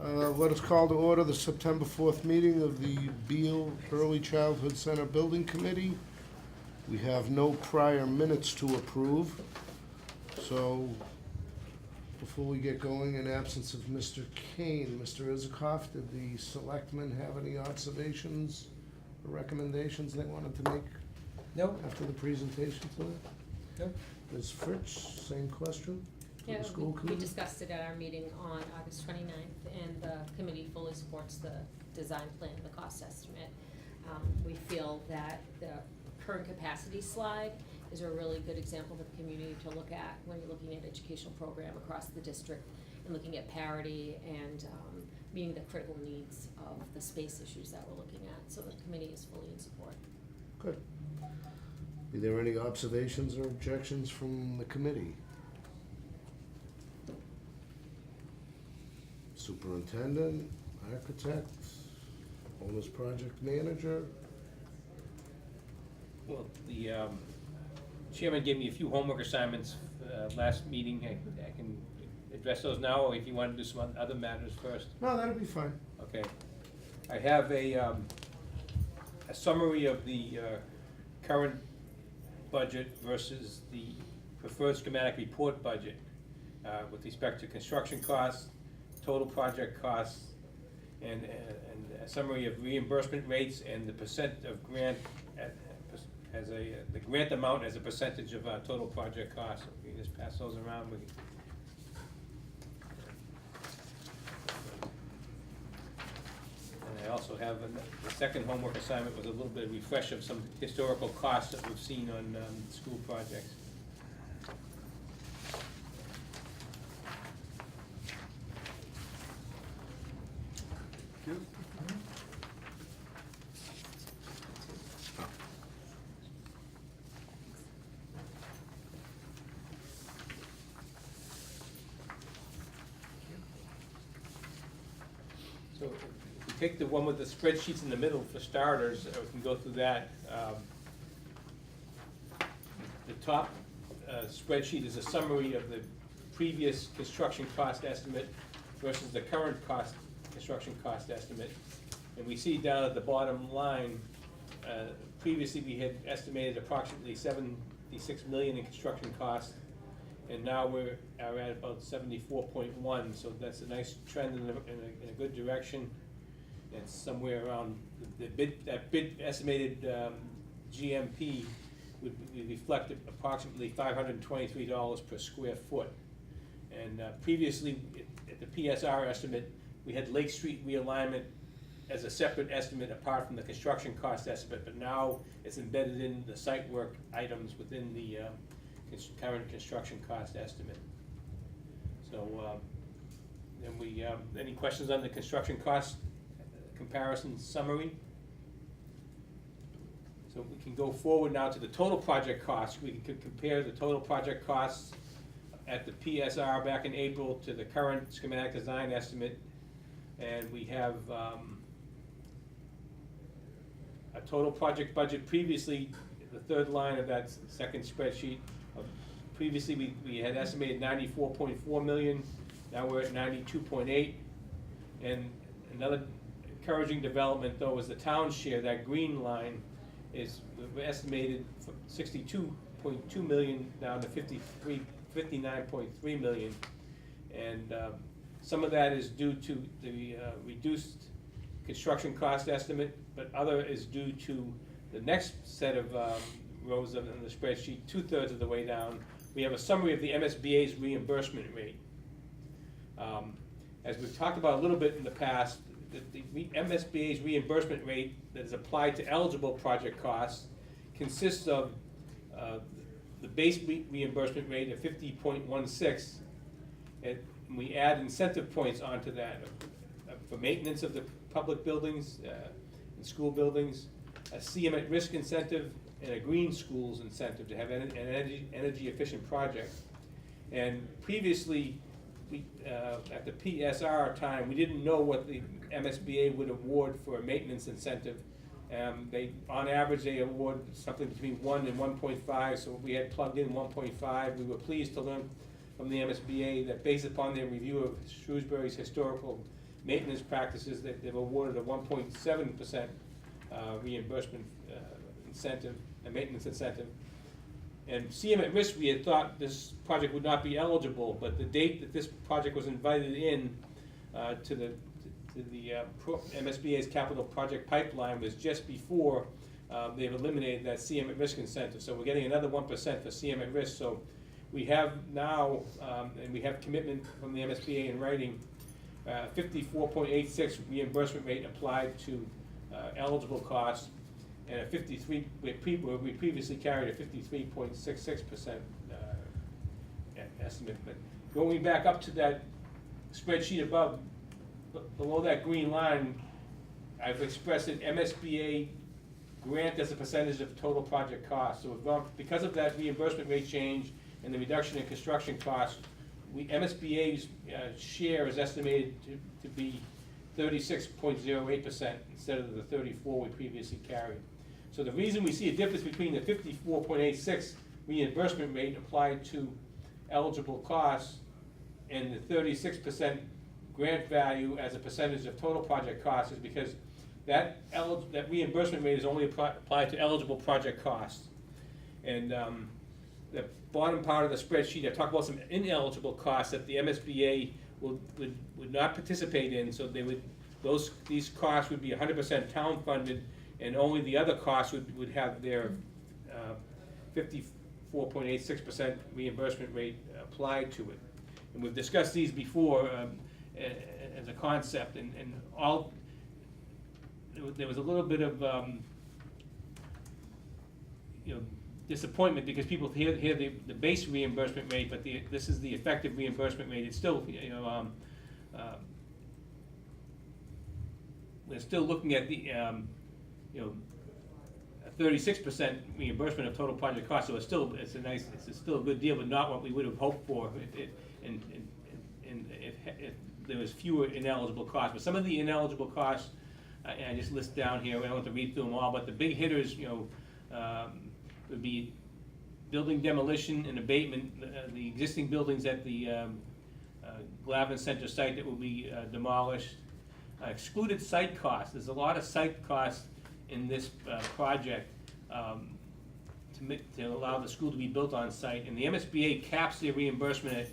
Let us call to order the September 4th meeting of the Beal Early Childhood Center Building Committee. We have no prior minutes to approve, so before we get going, in absence of Mr. Kane, Mr. Isikoff, did the selectmen have any observations or recommendations they wanted to make Nope. after the presentation today? Nope. Ms. Fritsch, same question? For Yeah, the school we committee? discussed it at our meeting on August 29th, and the committee fully supports the design plan, the cost estimate. We feel that the current capacity slide is a really good example for the community to look at when you're looking at educational program across the district and looking at parity and meeting the critical needs of the space issues that we're looking at. So the committee is fully in support. Good. Are there any observations or objections from the committee? Superintendent, architect, owner's project manager? Well, the chairman gave me a few homework assignments last meeting. I can address those now, or if you want to do some other matters first. No, that'll be fine. Okay. I have a summary of the current budget versus the preferred schematic report budget with respect to construction costs, total project costs, and a summary of reimbursement rates and the percent of grant the grant amount as a percentage of total project costs. We just pass those around. And I also have the second homework assignment with a little bit of refresh of some historical costs that we've seen on school projects. So if we take the one with the spreadsheets in the middle for starters, we can go through that. The top spreadsheet is a summary of the previous construction cost estimate versus the current construction cost estimate. And we see down at the bottom line, previously we had estimated approximately $76 million in construction costs, and now we're at about 74.1, so that's a nice trend in a good direction. It's somewhere around that bid estimated GMP would reflect approximately $523 per square foot. And previously, at the PSR estimate, we had Lake Street realignment as a separate estimate apart from the construction cost estimate, but now it's embedded in the site work items within the current construction cost estimate. So, then any questions on the construction cost comparison summary? So we can go forward now to the total project costs. We can compare the total project costs at the PSR back in April to the current schematic design estimate. And we have a total project budget previously, the third line of that second spreadsheet. Previously we had estimated $94.4 million, now we're at 92.8. And another encouraging development though is the town share, that green line is we're estimated from 62.2 million down to 59.3 million. And some of that is due to the reduced construction cost estimate, but other is due to the next set of rows in the spreadsheet, 2/3 of the way down. We have a summary of the MSBA's reimbursement rate. As we've talked about a little bit in the past, the MSBA's reimbursement rate that is applied to eligible project costs consists of the base reimbursement rate of 50.16, and we add incentive points onto that for maintenance of the public buildings and school buildings, a CM at risk incentive, and a green schools incentive to have an energy efficient project. And previously, at the PSR time, we didn't know what the MSBA would award for a maintenance incentive. On average, they award something between 1 and 1.5, so we had plugged in 1.5. We were pleased to learn from the MSBA that based upon their review of Shrewsbury's historical maintenance practices, that they've awarded a 1.7% reimbursement incentive, a maintenance incentive. And CM at risk, we had thought this project would not be eligible, but the date that this project was invited in to the MSBA's capital project pipeline was just before they've eliminated that CM at risk incentive. So we're getting another 1% for CM at risk. So we have now, and we have commitment from the MSBA in writing, 54.86 reimbursement rate applied to eligible costs, and a 53, we previously carried a 53.66% estimate. But going back up to that spreadsheet above, below that green line, I've expressed an MSBA grant as a percentage of total project cost. So we've gone, because of that reimbursement rate change and the reduction in construction costs, MSBA's share is estimated to be 36.08% instead of the 34 we previously carried. So the reason we see a difference between the 54.86 reimbursement rate applied to eligible costs and the 36% grant value as a percentage of total project costs is because that reimbursement rate is only applied to eligible project costs. And the bottom part of the spreadsheet, I talk about some ineligible costs that the MSBA would not participate in, so they would, these costs would be 100% town funded, and only the other costs would have their 54.86% reimbursement rate applied to it. And we've discussed these before as a concept, and all, there was a little bit of disappointment because people hear the base reimbursement rate, but this is the effective reimbursement rate. It's still, we're still looking at the 36% reimbursement of total project cost. So it's still a good deal, but not what we would have hoped for if there was fewer ineligible costs. But some of the ineligible costs I just list down here. I don't have to read through them all, but the big hitters, would be building demolition and abatement, the existing buildings at the Glavin Center site that will be demolished. Excluded site costs. There's a lot of site costs in this project to allow the school to be built on site, and the MSBA caps their reimbursement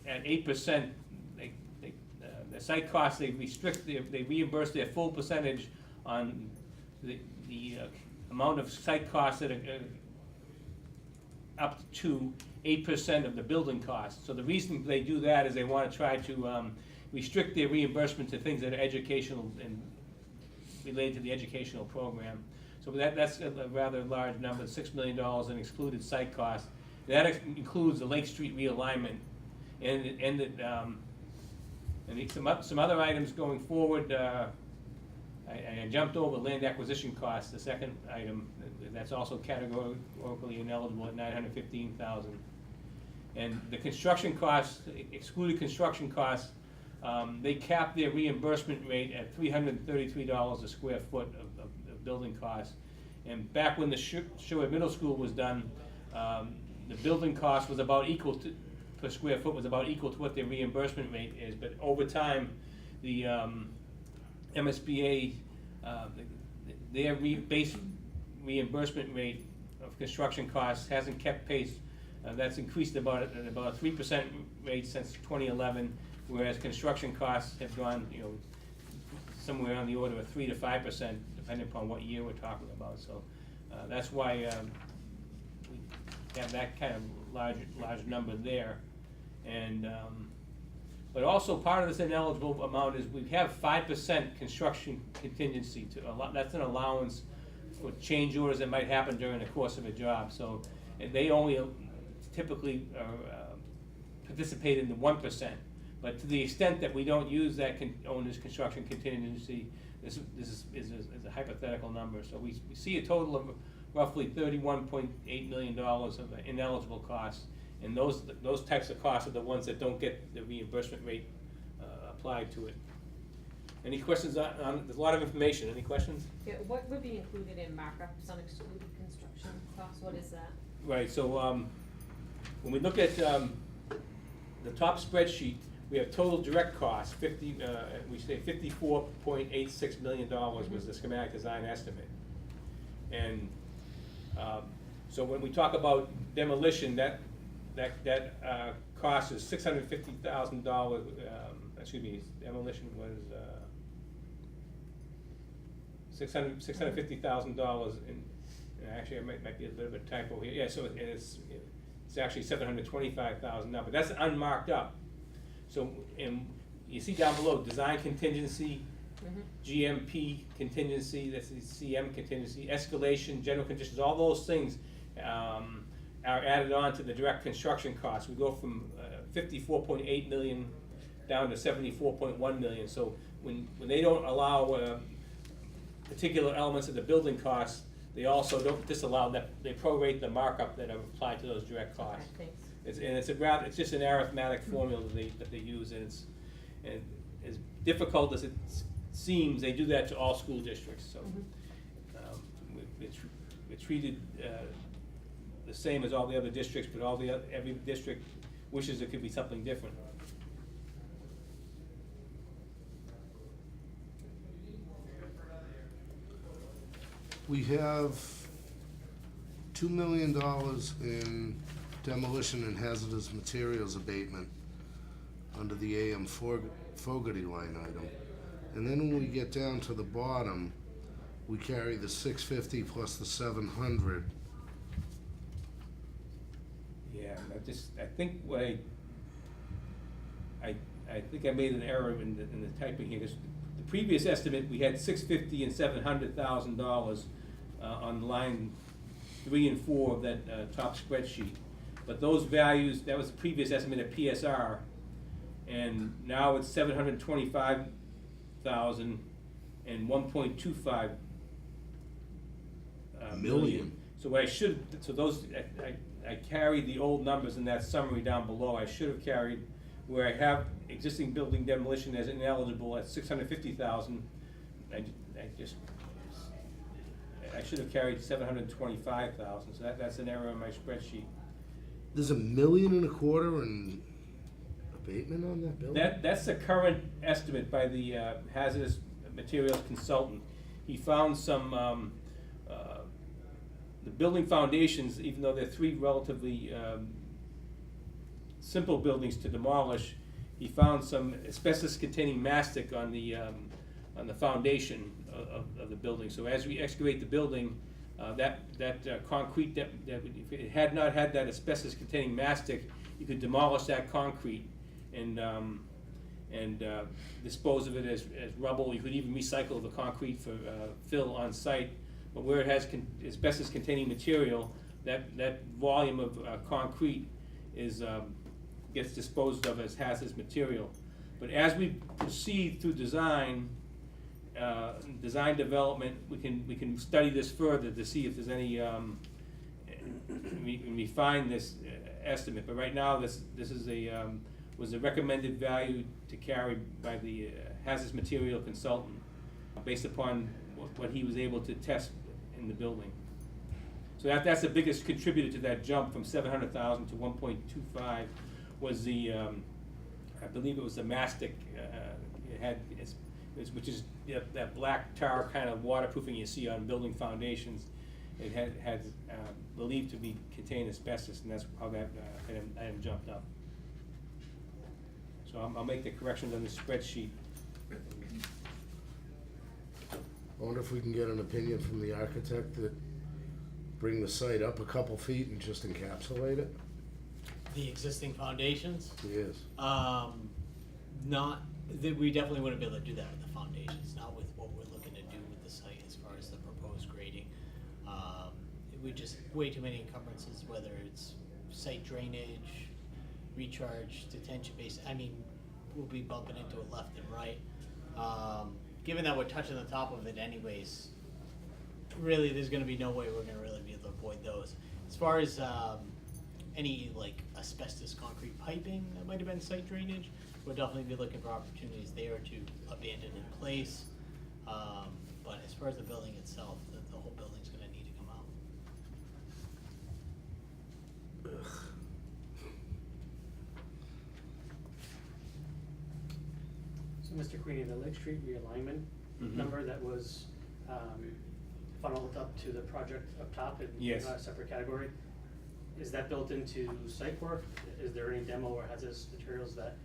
at 8%. The site costs, they reimburse their full percentage on the amount of site costs that are up to 8% of the building costs. So the reason they do that is they want to try to restrict their reimbursement to things that are educational and related to the educational program. So that's a rather large number, $6 million in excluded site costs. That includes the Lake Street realignment and some other items going forward. I jumped over land acquisition costs, the second item, that's also categorically ineligible at $915,000. And the construction costs, excluded construction costs, they cap their reimbursement rate at $333 a square foot of building costs. And back when the Shrewsbury Middle School was done, the building cost was about equal to, per square foot was about equal to what their reimbursement rate is. But over time, the MSBA, their base reimbursement rate of construction costs hasn't kept pace. That's increased about a 3% rate since 2011, whereas construction costs have gone, somewhere on the order of 3 to 5%, depending upon what year we're talking about. So that's why we have that kind of large number there. And but also part of this ineligible amount is we have 5% construction contingency to that's an allowance for change orders that might happen during the course of a job. So they only typically participate in the 1%. But to the extent that we don't use that owner's construction contingency, this is a hypothetical number. So we see a total of roughly $31.8 million of ineligible costs. And those types of costs are the ones that don't get the reimbursement rate applied to it. Any questions on there's a lot of information. Any questions? Yeah, what would be included in markups on excluded construction costs? What is that? Right, so when we look at the top spreadsheet, we have total direct costs, we say $54.86 million was the schematic design estimate. And, so when we talk about demolition, that cost is $650,000, excuse me, demolition was, $650,000, and actually, it might be a little bit of typo here, yeah, so it's actually $725,000 now, but that's unmarked up. So, and you see down below, design contingency, GMP contingency, that's the CM contingency, escalation, general conditions, all those things are added on to the direct construction costs. We go from 54.8 million down to 74.1 million. So when they don't allow particular elements of the building costs, they also don't disallow that, they prorate the markup that are applied to those direct costs. Okay, thanks. It's just an arithmetic formula that they use, and as difficult as it seems, they do that to all school districts, so. We're treated the same as all the other districts, but every district wishes it could be something different. We have $2 million in demolition and hazardous materials abatement under the AM Fogarty line item. And then when we get down to the bottom, we carry the 650 plus the 700. Yeah, I think what I think I made an error in the typing here. The previous estimate, we had $650,000 and $700,000 on line 3 and 4 of that top spreadsheet. But those values, that was the previous estimate at PSR, and now it's $725,000 and $1.25 million. So what I carried the old numbers in that summary down below. I should have carried where I have existing building demolition as ineligible at $650,000. I should have carried $725,000. So that's an error in my spreadsheet. There's $1.25 million in abatement on that building? That's the current estimate by the hazardous materials consultant. He found some, the building foundations, even though they're three relatively simple buildings to demolish, he found some asbestos-containing mastic on the foundation of the building. So as we excavate the building, that concrete if it had not had that asbestos-containing mastic, you could demolish that concrete and dispose of it as rubble. You could even recycle the concrete for fill on site. But where it has asbestos-containing material, that volume of concrete gets disposed of as hazardous material. But as we proceed through design development, we can study this further to see if there's any refine this estimate. But right now, this is was a recommended value to carry by the hazardous material consultant based upon what he was able to test in the building. So that's the biggest contributor to that jump from 700,000 to 1.25 was the I believe it was the mastic. It had which is that black tar kind of waterproofing you see on building foundations. It had believed to be contain asbestos, and that's how that item jumped up. So I'll make the corrections on the spreadsheet. I wonder if we can get an opinion from the architect that bring the site up a couple feet and just encapsulate it? The existing foundations? Yes. We definitely wouldn't be able to do that with the foundations, not with what we're looking to do with the site as far as the proposed grading. We just, way too many encumbrances, whether it's site drainage, recharge, detention base. I mean, we'll be bumping into it left and right. Given that we're touching the top of it anyways, really there's gonna be no way we're gonna really be able to avoid those. As far as any like asbestos concrete piping that might have been site drainage, we'll definitely be looking for opportunities there to abandon in place. But as far as the building itself, the whole building's gonna need to come out. Mr. Queenie, the Lake Street realignment Mhm. number that was funneled up to the project up top in Yes. a separate category, is that built into site work? Is there any demo or hazardous materials that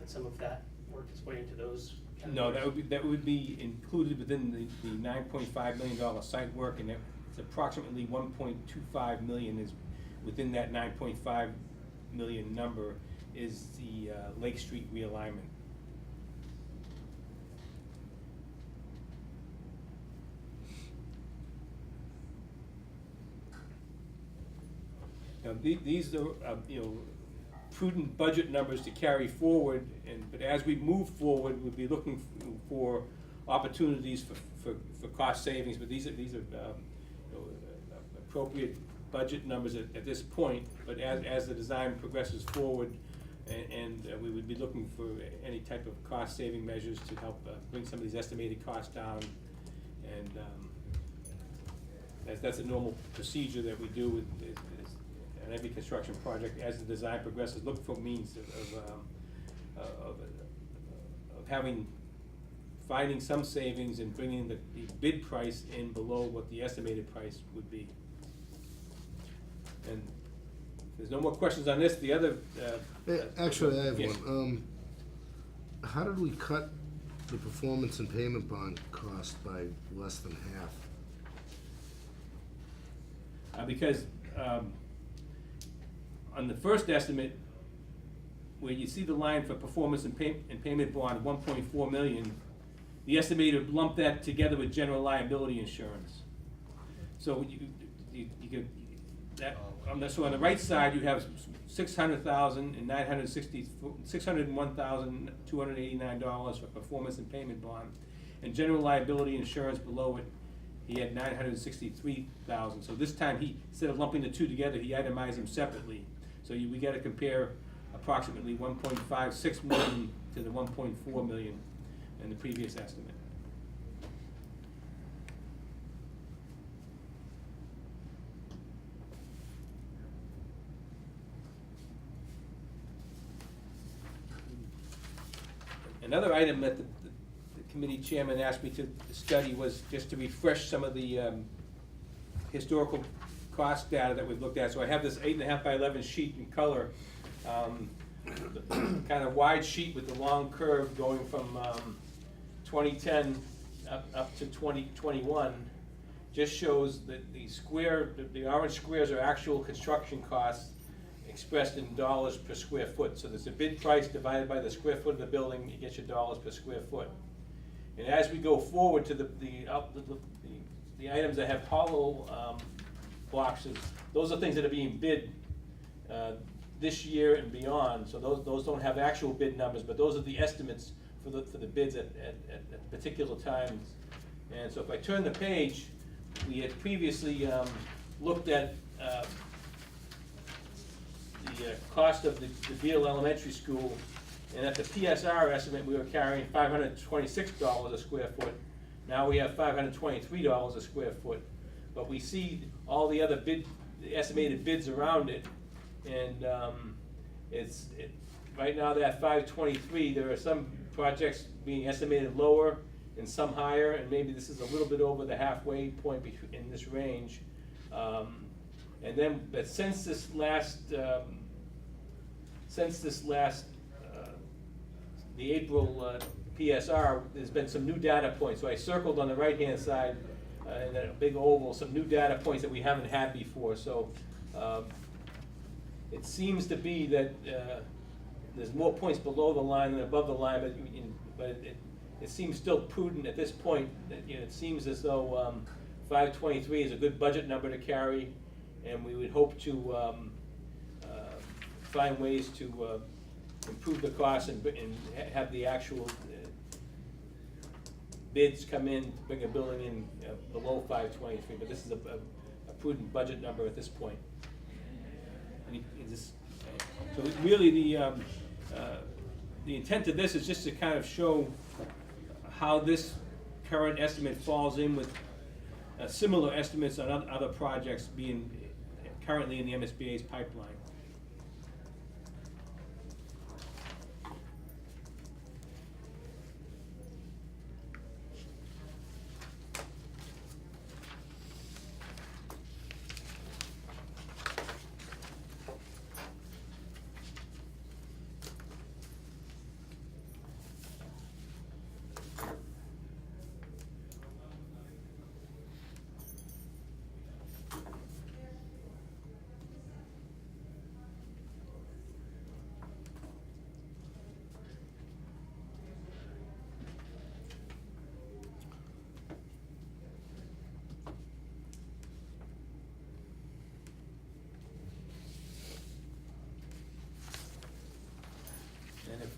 some of that work is way into those categories? No, that would be included within the $9.5 million site work, and it's approximately 1.25 million is within that 9.5 million number is the Lake Street realignment. Now, these are, prudent budget numbers to carry forward, but as we move forward, we'll be looking for opportunities for cost savings, but these are appropriate budget numbers at this point, but as the design progresses forward, and we would be looking for any type of cost saving measures to help bring some of these estimated costs down, and that's a normal procedure that we do with on every construction project. As the design progresses, look for means of finding some savings and bringing the bid price in below what the estimated price would be. And if there's no more questions on this, the other. Actually, I have yes. one. How did we cut the performance and payment bond cost by less than half? Because on the first estimate, where you see the line for performance and payment bond, 1.4 million, the estimator lumped that together with general liability insurance. So you could, so on the right side, you have $601,289 for performance and payment bond, and general liability insurance below it, he had $963,000. So this time, instead of lumping the two together, he itemized them separately. So we gotta compare approximately 1.56 million to the 1.4 million in the previous estimate. Another item that the committee chairman asked me to study was just to refresh some of the historical cost data that we've looked at. So I have this 8.5 by 11 sheet in color, kind of wide sheet with the long curve going from 2010 up to 2021. Just shows that the orange squares are actual construction costs expressed in dollars per square foot. So there's a bid price divided by the square foot of the building, you get your dollars per square foot. And as we go forward to the items that have hollow boxes, those are things that are being bid this year and beyond. So those don't have actual bid numbers, but those are the estimates for the bids at particular times. And so if I turn the page, we had previously looked at the cost of the Beal Elementary School, and at the PSR estimate, we were carrying $526 a square foot. Now we have $523 a square foot, but we see all the other estimated bids around it, and right now that 523. There are some projects being estimated lower and some higher, and maybe this is a little bit over the halfway point in this range. But since this last the April PSR, there's been some new data points. So I circled on the right-hand side in that big oval some new data points that we haven't had before. So it seems to be that there's more points below the line than above the line, but it seems still prudent at this point. It seems as though 523 is a good budget number to carry, and we would hope to find ways to improve the cost and have the actual bids come in, bring a building in below 523. But this is a prudent budget number at this point. So really, the intent of this is just to kind of show how this current estimate falls in with similar estimates on other projects being currently in the MSBA's pipeline.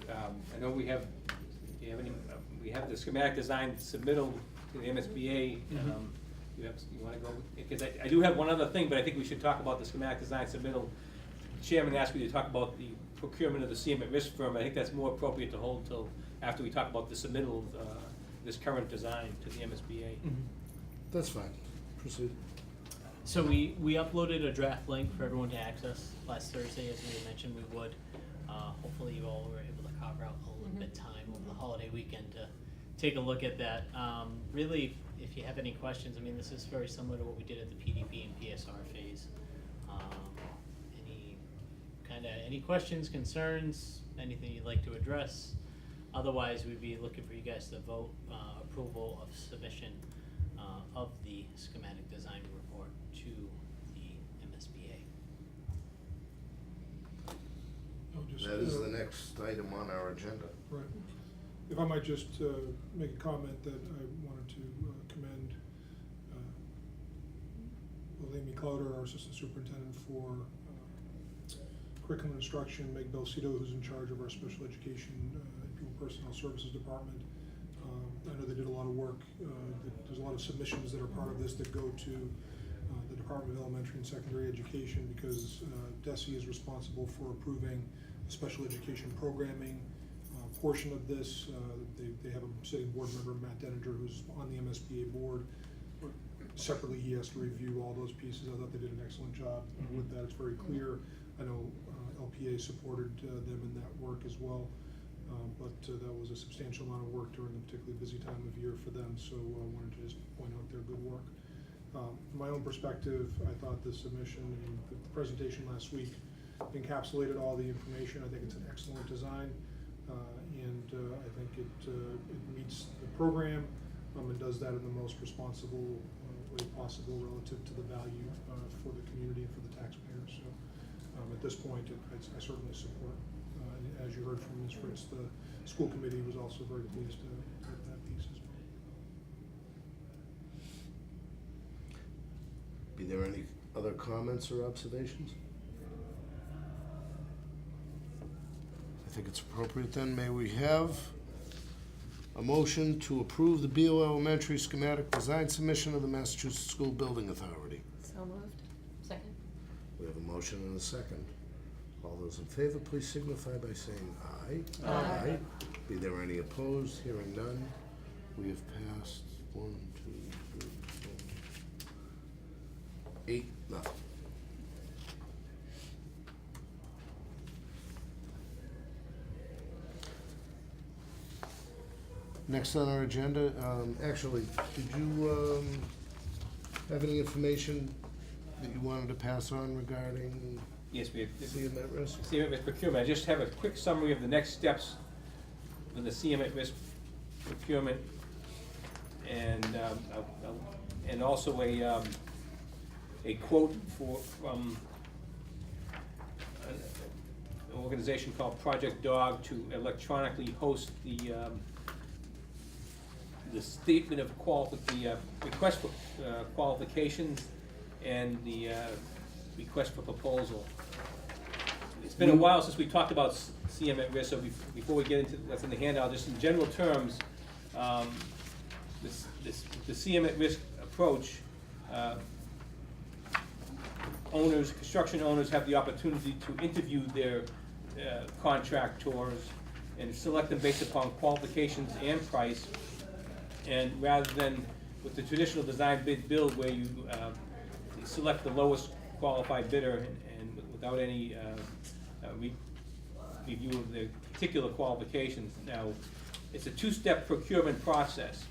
I know we have, do you have any, we have the schematic design submittal to the MSBA. You wanna go, because I do have one other thing, but I think we should talk about the schematic design submittal. Chairman asked me to talk about the procurement of the CM at risk firm. I think that's more appropriate to hold till after we talk about the submittal of this current design to the MSBA. That's fine. Proceed. So we uploaded a draft link for everyone to access last Thursday, as we had mentioned we would. Hopefully you all were able to carve out a little bit of time over the holiday weekend to take a look at that. Really, if you have any questions, I mean, this is very similar to what we did at the PDP and PSR phase. Any questions, concerns, anything you'd like to address? Otherwise, we'd be looking for you guys to vote approval of submission of the schematic design report to the MSBA. That is the next item on our agenda. Right. If I might just make a comment that I wanted to commend Amy Clouder, our assistant superintendent, for curriculum instruction, Meg Belcito, who's in charge of our special education and people personnel services department. I know they did a lot of work. There's a lot of submissions that are part of this that go to the Department of Elementary and Secondary Education, because DESE is responsible for approving the special education programming portion of this. They have a sitting board member, Matt Denninger, who's on the MSBA board. Separately, he has to review all those pieces. I thought they did an excellent job with that. It's very clear. I know LPA supported them in that work as well, but that was a substantial amount of work during a particularly busy time of year for them, so I wanted to just point out their good work. From my own perspective, I thought the submission and the presentation last week encapsulated all the information. I think it's an excellent design, and I think it meets the program and does that in the most responsible way possible relative to the value for the community and for the taxpayers. So at this point, I certainly support. As you heard from Ms. Fritz, the school committee was also very pleased with that piece as well. Be there any other comments or observations? I think it's appropriate then. May we have a motion to approve the Beal Elementary schematic design submission of the Massachusetts School Building Authority? So moved. Second? We have a motion and a second. All those in favor, please signify by saying aye. Aye. Be there any opposed? Hearing none. We have passed 1, 2, 3, 4, 8, nothing. Next on our agenda, actually, did you have any information that you wanted to pass on regarding Yes, we have. CM at risk? CM at risk procurement. I just have a quick summary of the next steps in the CM at risk procurement, and also a quote from an organization called Project Dog to electronically host the statement of the request for qualifications and the request for proposal. It's been a while since we talked about CM at risk, so before we get into what's in the handout, just in general terms, the CM at risk approach, construction owners have the opportunity to interview their contractors and select them based upon qualifications and price, and rather than with the traditional design bid build where you select the lowest qualified bidder and without any review of the particular qualifications. Now, it's a two-step procurement process.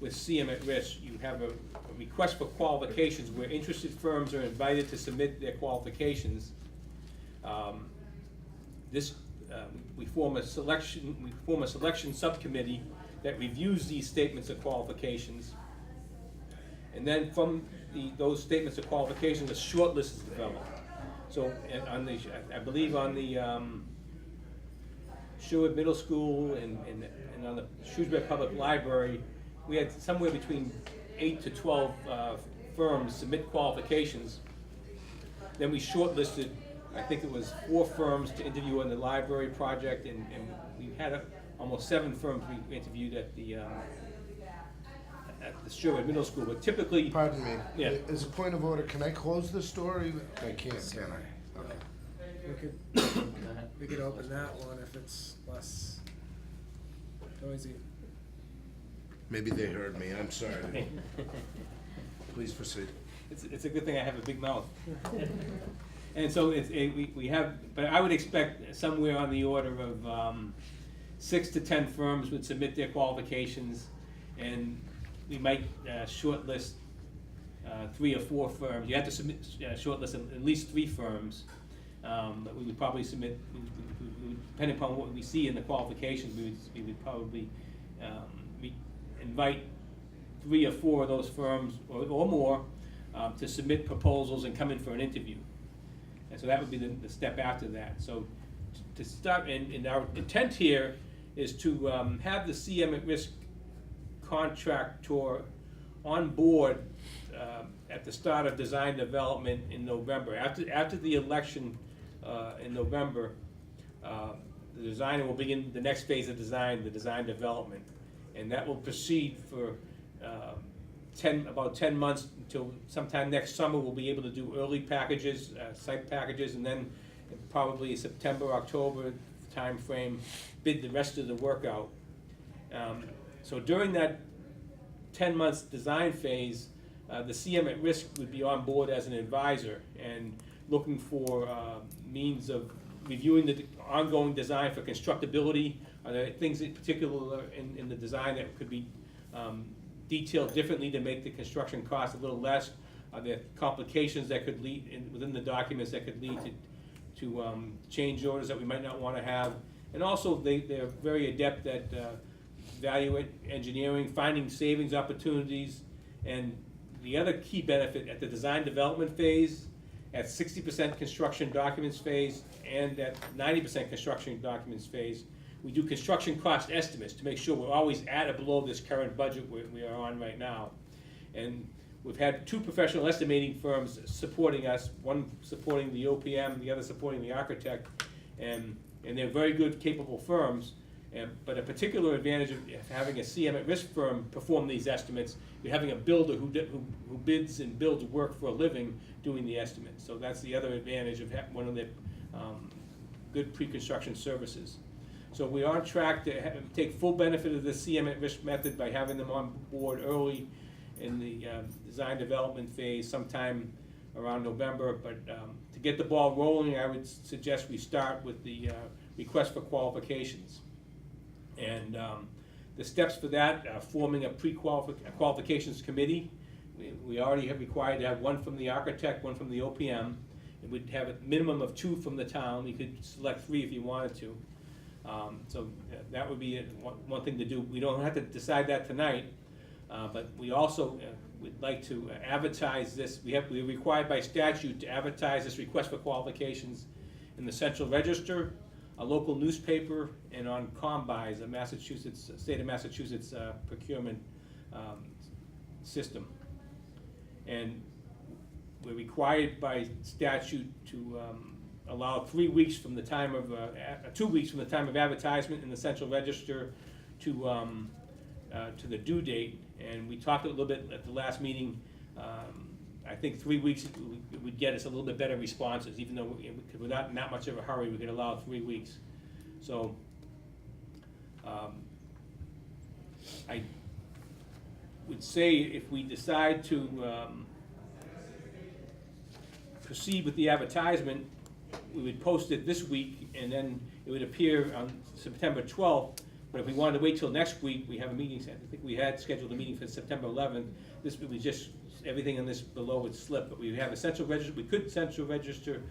With CM at risk, you have a request for qualifications where interested firms are invited to submit their qualifications. We form a selection subcommittee that reviews these statements of qualifications. And then from those statements of qualifications, a short list is developed. So I believe on the Shrewsbury Middle School and on the Shrewsbury Public Library, we had somewhere between 8 to 12 firms submit qualifications. Then we shortlisted I think it was 4 firms to interview on the library project, and we had almost 7 firms we interviewed at the Shrewsbury Middle School, but typically. Pardon me. Yeah. As a point of order, can I close this door? I can't, can I? Okay. We could open that one if it's less noisy. Maybe they heard me, I'm sorry. Please proceed. It's a good thing I have a big mouth. And so we have, but I would expect somewhere on the order of 6 to 10 firms would submit their qualifications, and we might shortlist 3 or 4 firms. You have to submit, shortlist at least 3 firms. But we would probably submit, depending upon what we see in the qualifications, we would probably invite 3 or 4 of those firms or more to submit proposals and come in for an interview. And so that would be the step after that. So to start, and our intent here is to have the CM at risk contractor on board at the start of design development in November. After the election in November, the designer will begin the next phase of design, the design development. And that will proceed for about 10 months until sometime next summer. We'll be able to do early packages, site packages, and then probably September, October timeframe, bid the rest of the work out. So during that 10 months design phase, the CM at risk would be on board as an advisor and looking for means of reviewing the ongoing design for constructability. Are there things in particular in the design that could be detailed differently to make the construction cost a little less? Are there complications that could lead within the documents that could lead to change orders that we might not want to have? And also they're very adept at value engineering, finding savings opportunities, and the other key benefit at the design development phase, at 60% construction documents phase, and at 90% construction documents phase, we do construction cost estimates to make sure we're always at or below this current budget we are on right now. And we've had 2 professional estimating firms supporting us, one supporting the OPM, the other supporting the architect, and they're very good, capable firms. But a particular advantage of having a CM at risk firm perform these estimates, you're having a builder who bids and builds work for a living doing the estimates. So that's the other advantage of one of the good pre-construction services. So we are on track to take full benefit of the CM at risk method by having them on board early in the design development phase sometime around November. But to get the ball rolling, I would suggest we start with the request for qualifications. And the steps for that are forming a qualifications committee. We already have required to have one from the architect, one from the OPM. And we'd have a minimum of 2 from the town. You could select 3 if you wanted to. So that would be one thing to do. We don't have to decide that tonight, but we also would like to advertise this. We're required by statute to advertise this request for qualifications in the Central Register, a local newspaper, and on Combis, a state of Massachusetts procurement system. And we're required by statute to allow 3 weeks from the time of 2 weeks from the time of advertisement in the Central Register to the due date. And we talked a little bit at the last meeting. I think 3 weeks would get us a little bit better responses, even though we're not in that much of a hurry. We could allow 3 weeks. So I would say if we decide to proceed with the advertisement, we would post it this week, and then it would appear on September 12th. But if we wanted to wait till next week, we have a meeting. I think we had scheduled a meeting for September 11th. This would be just everything in this below would slip. But we have a Central Register. We could Central Register,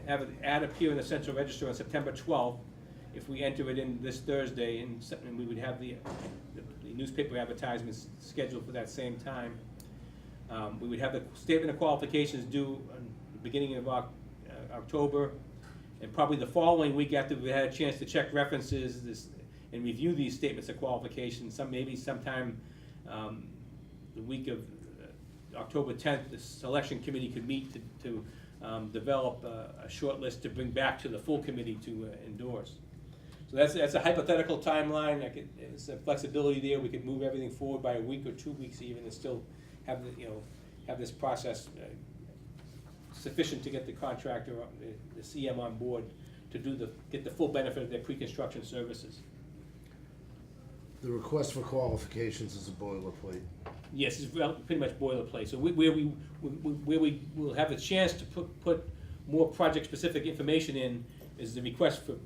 have an ad appear in the Central Register on September 12th. If we enter it in this Thursday, and we would have the newspaper advertisements scheduled for that same time. We would have the statement of qualifications due on the beginning of October, and probably the following week after we had a chance to check references and review these statements of qualifications. Maybe sometime the week of October 10th, the selection committee could meet to develop a short list to bring back to the full committee to endorse. So that's a hypothetical timeline. There's a flexibility there. We could move everything forward by a week or 2 weeks even, and still have have this process sufficient to get the contractor, the CM on board to get the full benefit of their pre-construction services. The request for qualifications is a boilerplate. Yes, it's pretty much boilerplate. So where we will have a chance to put more project-specific information in is the request for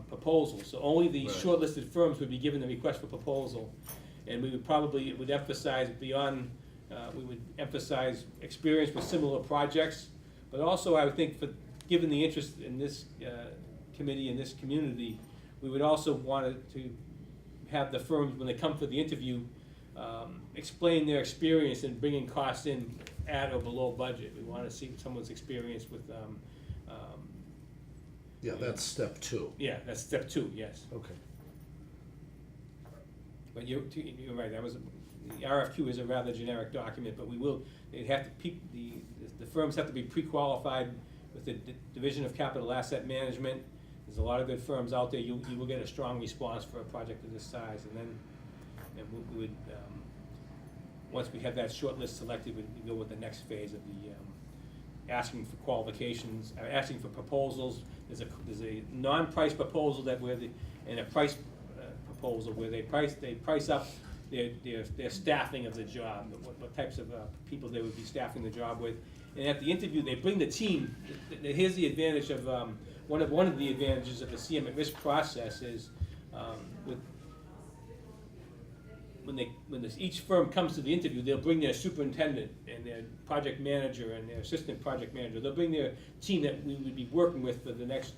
proposal. So only the Right. shortlisted firms would be given the request for proposal. And we would emphasize beyond, we would emphasize experience with similar projects. But also, I would think, given the interest in this committee and this community, we would also want to have the firms, when they come for the interview, explain their experience in bringing costs in at or below budget. We want to see someone's experience with, Yeah, that's step 2. yeah, that's step 2, yes. Okay. But you're right, the RFQ is a rather generic document, but the firms have to be pre-qualified with the Division of Capital Asset Management. There's a lot of good firms out there. You will get a strong response for a project of this size, and then we would, once we have that short list selected, we'd go with the next phase of the asking for qualifications, asking for proposals. There's a non-price proposal and a price proposal where they price up their staffing of the job, what types of people they would be staffing the job with. And at the interview, they bring the team. Here's the advantage of, one of the advantages of the CM at risk process is, when each firm comes to the interview, they'll bring their superintendent and their project manager and their assistant project manager. They'll bring their team that we would be working with for the next,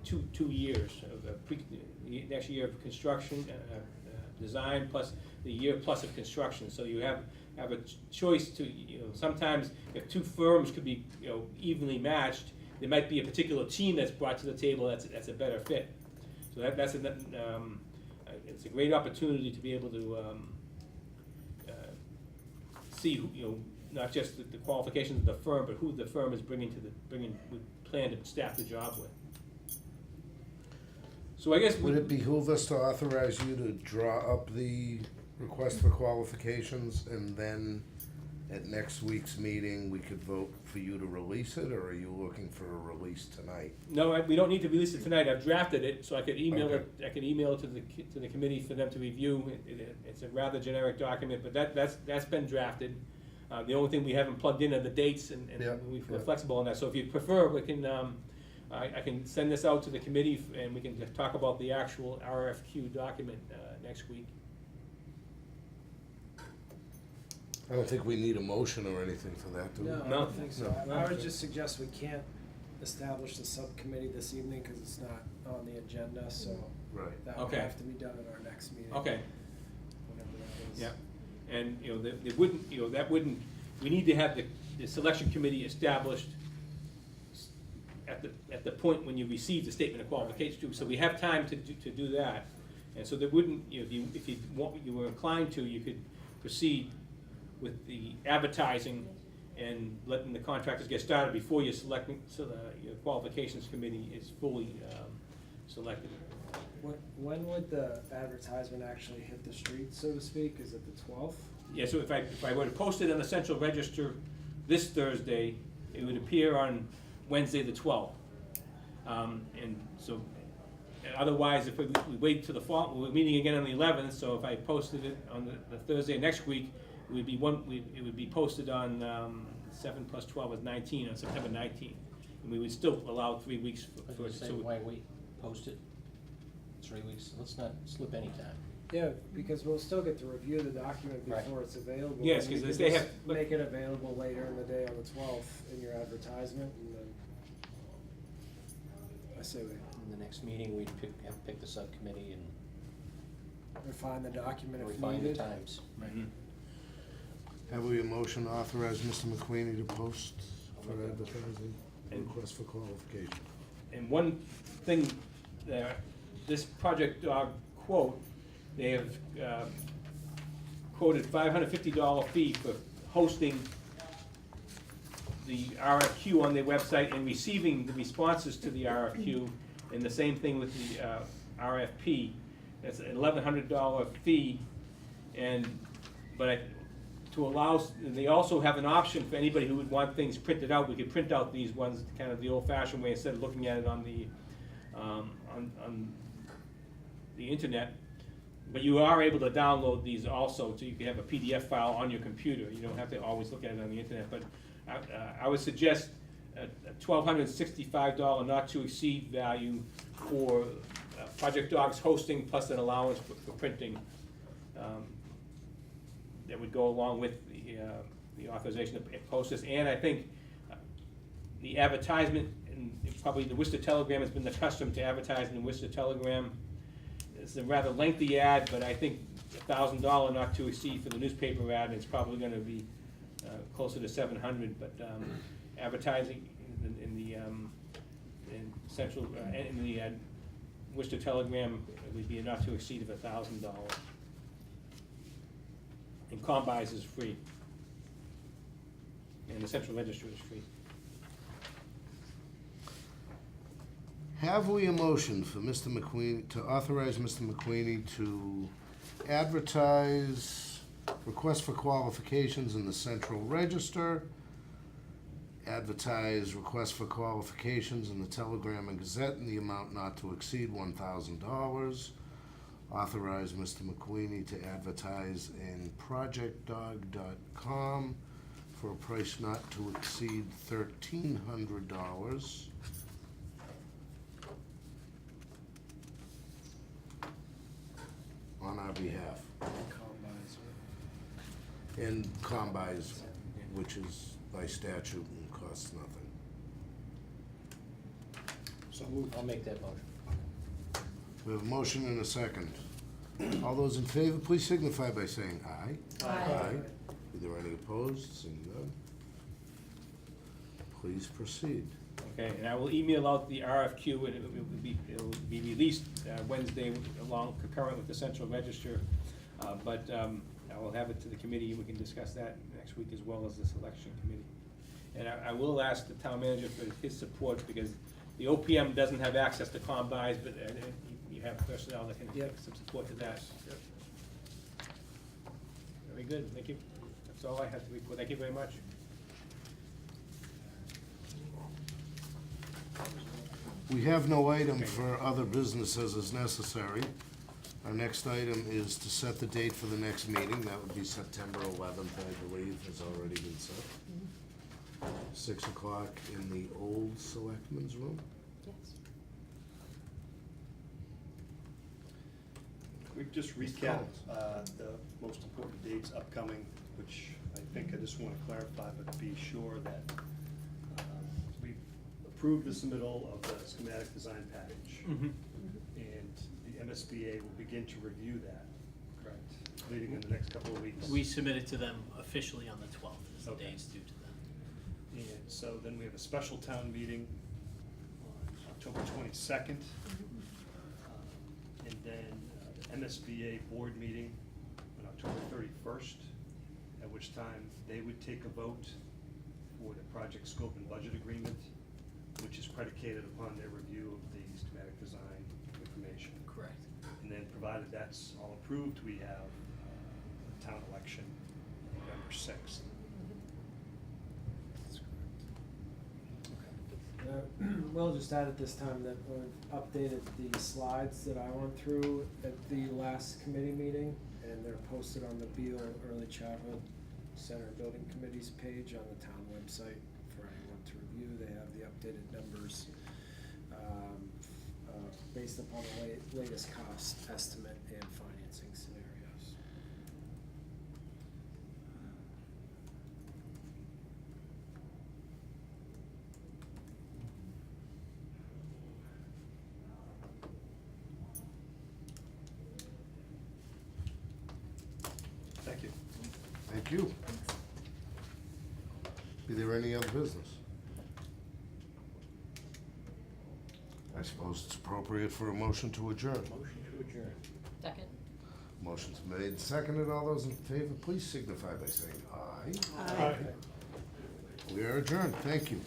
2 years of the next year of construction, design, plus the year plus of construction. So you have a choice to, sometimes if 2 firms could be, evenly matched, there might be a particular team that's brought to the table that's a better fit. So it's a great opportunity to be able to see, not just the qualifications of the firm, but who the firm is would plan to staff the job with. So I guess Would it behoove us to authorize you to draw up the request for qualifications, and then at next week's meeting, we could vote for you to release it, or are you looking for a release tonight? No, we don't need to release it tonight. I've drafted it, so I could email Okay. it. I could email it to the committee for them to review. It's a rather generic document, but that's been drafted. The only thing we haven't plugged in are the dates, and Yeah, we're yeah. flexible on that. So if you prefer, we can. I can send this out to the committee, and we can talk about the actual RFQ document next week. I don't think we need a motion or anything for that, do we? No, I No. don't think so. No. I would just suggest we can't establish the subcommittee this evening because it's not on the agenda, so Right. that would Okay. have to be done at our next meeting. Okay. Whenever that is. Yeah, and, they wouldn't, we need to have the selection committee established at the point when you receive the statement of qualifications too, so we have time to do that. And so there wouldn't, if you were inclined to, you could proceed with the advertising and letting the contractors get started before you're selecting, so your qualifications committee is fully selected. When would the advertisement actually hit the street, so to speak? Is it the 12th? Yeah, so if I were to post it on the Central Register this Thursday, it would appear on Wednesday the 12th. And so, otherwise, if we wait till the fall, we're meeting again on the 11th, so if I posted it on the Thursday next week, it would be posted on 7 plus 12 is 19, on September 19th. And we would still allow 3 weeks for it. Say why we post it 3 weeks, let's not slip any time. Yeah, because we'll still get to review the document Right. before it's available. Yes, and you 'cause could they just have- make it available later in the day on the 12th in your advertisement, and then I say we In the next meeting, we'd pick the subcommittee and refine the document if refine the needed. times. Mhm. Have we a motion to authorize Mr. McQueenie to post for advertising, And- request for qualification? And one thing, this project dog quote, they have quoted $550 fee for hosting the RFQ on their website and receiving the responses to the RFQ, and the same thing with the RFP. It's an $1,100 fee, to allow, they also have an option for anybody who would want things printed out. We could print out these ones kind of the old-fashioned way instead of looking at it on the internet. But you are able to download these also, so you can have a PDF file on your computer. You don't have to always look at it on the internet. But I would suggest a $1,265 not to exceed value for Project Dogs hosting plus an allowance for printing. That would go along with the authorization to post this. And I think the advertisement, and probably the Worcester Telegram has been accustomed to advertising in Worcester Telegram. It's a rather lengthy ad, but I think $1,000 not to exceed for the newspaper ad, it's probably gonna be closer to $700, but advertising in the central, in the Worcester Telegram, it would be a not to exceed of $1,000. And Combis is free. And the Central Register is free. Have we a motion for Mr. McQueen, to authorize Mr. McQueenie to advertise request for qualifications in the Central Register, advertise request for qualifications in the Telegram and Gazette in the amount not to exceed $1,000, authorize Mr. McQueenie to advertise in projectdog.com for a price not to exceed $1,300. On our behalf. And Combis, which is by statute and costs nothing. So moved. I'll make that motion. We have a motion and a second. All those in favor, please signify by saying aye. Aye. Are there any opposed? Seeing none. Please proceed. Okay, and I will email out the RFQ, and it will be released Wednesday along concurrent with the Central Register. But I will have it to the committee, and we can discuss that next week as well as the selection committee. And I will ask the town manager for his support, because the OPM doesn't have access to Combis, but you have personnel that can give some support to that. Very good, thank you. That's all I have to report. Thank you very much. We have no item for other businesses as necessary. Our next item is to set the date for the next meeting. That would be September 11th, I believe, has already been set. 6 o'clock in the old Selectmen's Room. Yes. We've just recapped the most important dates upcoming, which I think I just want to clarify, but be sure that we've approved the submittal of the schematic design package. And the MSBA will begin to review that, correct, leading in the next couple of weeks. We submitted to them officially on the 12th, is the Okay. dates due to them. And so then we have a special town meeting on October 22nd. And then the MSBA board meeting on October 31st, at which time they would take a vote for the project scope and budget agreement, which is predicated upon their review of the schematic design information. Correct. And then provided that's all approved, we have a town election November 6th. We'll just add at this time that we've updated the slides that I went through at the last committee meeting, and they're posted on the Beal Early Childhood Center Building Committee's page on the town website for anyone to review. They have the updated numbers based upon the latest cost estimate and financing scenarios. Thank you. Thank you. Is there any other business? I suppose it's appropriate for a motion to adjourn. Motion to adjourn. Second? Motion's made, seconded. All those in favor, please signify by saying aye. Aye. We are adjourned, thank you.